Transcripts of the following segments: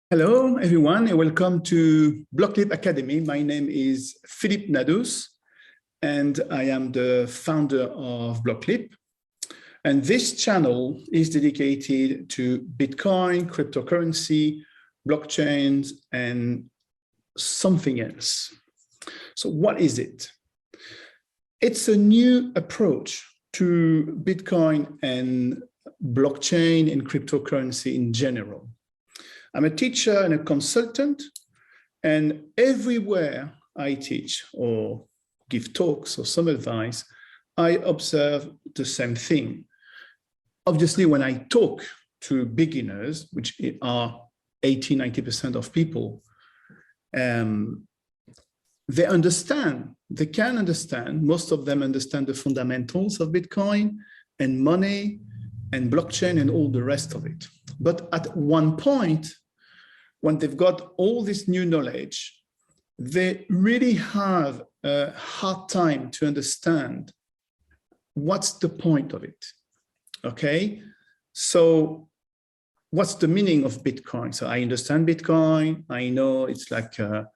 Hello, everyone, and welcome to BloqLeap Academy. My name is Philippe Nadouce, and I am the founder of BloqLeap. And this channel is dedicated to Bitcoin, cryptocurrency, blockchains, and something else. So what is it? It's a new approach to Bitcoin and blockchain and cryptocurrency in general. I'm a teacher and a consultant, and everywhere I teach or give talks or some advice, I observe the same thing. Obviously, when I talk to beginners, which are 80–90% of people, they understand, they can understand, most of them understand the fundamentals of Bitcoin and money and blockchain and all the rest of it. But at one point, when they've got all this new knowledge, they really have a hard time to understand what's the point of it, okay? So what's the meaning of Bitcoin? So I understand Bitcoin, I know it's like a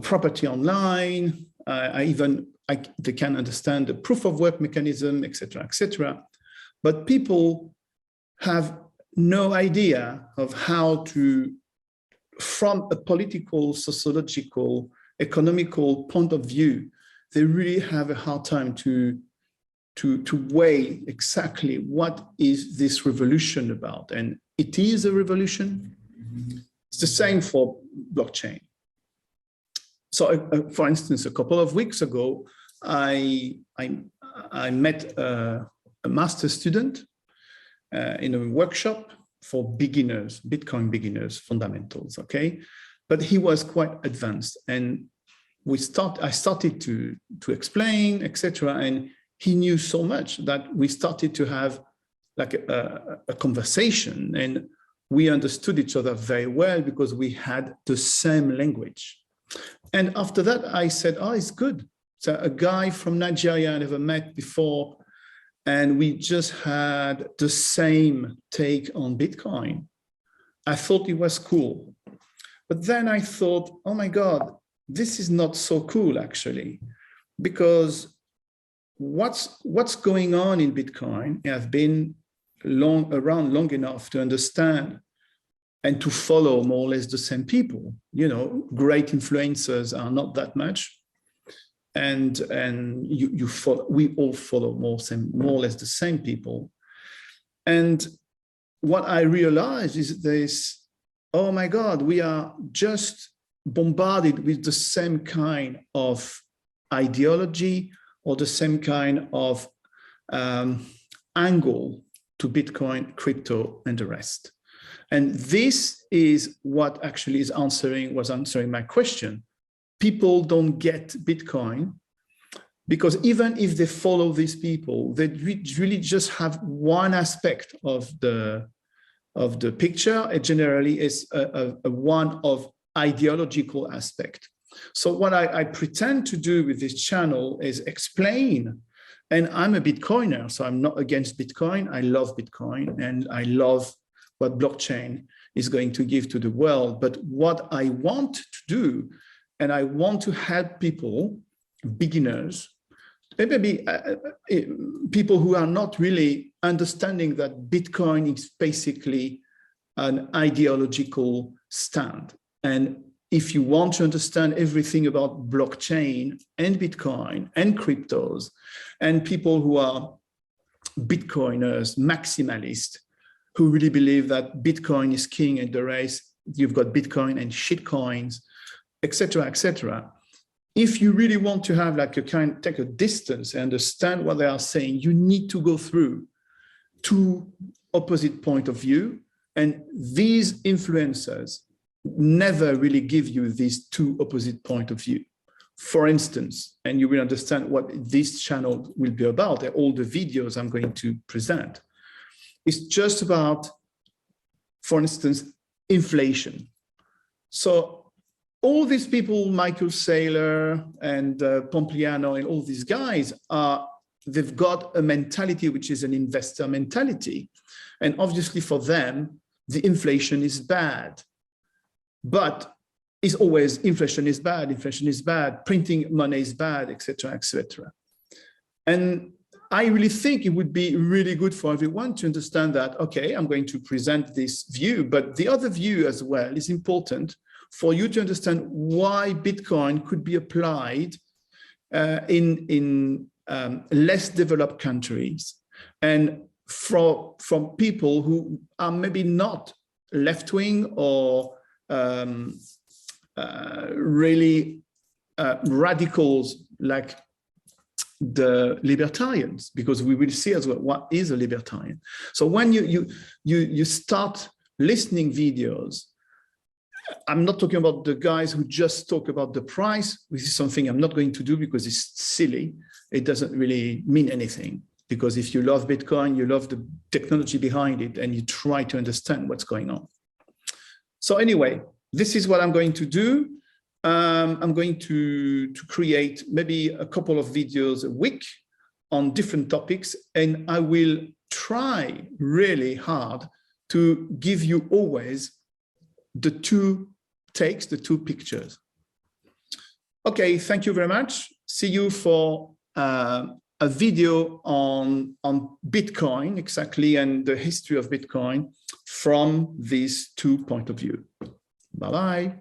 property online, they can understand the proof of work mechanism, etc., etc. But people have no idea of how to, from a political, sociological, economical point of view, they really have a hard time to weigh exactly what is this revolution about. And it is a revolution. It's the same for blockchain. So, for instance, a couple of weeks ago, I met a master's student in a workshop for beginners, Bitcoin beginners, fundamentals, okay? But he was quite advanced, and I started to explain, etc. And he knew so much that we started to have like a conversation, and we understood each other very well because we had the same language. And after that, I said, oh, it's good. So a guy from Nigeria I never met before, and we just had the same take on Bitcoin. I thought it was cool. But then I thought, oh my God, this is not so cool actually, because what's going on in Bitcoin, I've been around long enough to understand and to follow more or less the same people. You know, great influencers are not that much. And we all follow more or less the same people. And what I realized is this, oh my God, we are just bombarded with the same kind of ideology or the same kind of angle to Bitcoin, crypto, and the rest. And this is what actually was answering my question. People don't get Bitcoin because even if they follow these people, they really just have one aspect of the picture. It generally is a one of ideological aspect. So what I pretend to do with this channel is explain, and I'm a Bitcoiner, so I'm not against Bitcoin. I love Bitcoin and I love what blockchain is going to give to the world. But what I want to do, and I want to help people, beginners, maybe people who are not really understanding that Bitcoin is basically an ideological stand. And if you want to understand everything about blockchain and Bitcoin and cryptos, and people who are Bitcoiners, maximalists, who really believe that Bitcoin is king and the rest, you've got Bitcoin and shitcoins, etc., etc. If you really want to have like take a distance and understand what they are saying, you need to go through two opposite point of view. And these influencers never really give you these two opposite point of view. For instance, and you will understand what this channel will be about, all the videos I'm going to present. It's just about, for instance, inflation. So all these people, Michael Saylor and Pompliano and all these guys, they've got a mentality which is an investor mentality. And obviously for them, the inflation is bad. but it's always inflation is bad, printing money is bad, etc., etc. And I really think it would be really good for everyone to understand that, okay, I'm going to present this view, but the other view as well is important for you to understand why Bitcoin could be applied in less developed countries, and from people who are maybe not left-wing or really radicals like the libertarians, because we will see as well what is a libertarian. So when you start listening videos, I'm not talking about the guys who just talk about the price, which is something I'm not going to do because it's silly. It doesn't really mean anything, because if you love Bitcoin, you love the technology behind it, and you try to understand what's going on. So anyway, this is what I'm going to do. I'm going to create maybe a couple of videos a week on different topics, and I will try really hard to give you always the two takes, the two pictures. Okay, thank you very much. See you for a video on Bitcoin exactly, and the history of Bitcoin from these two points of view. Bye-bye.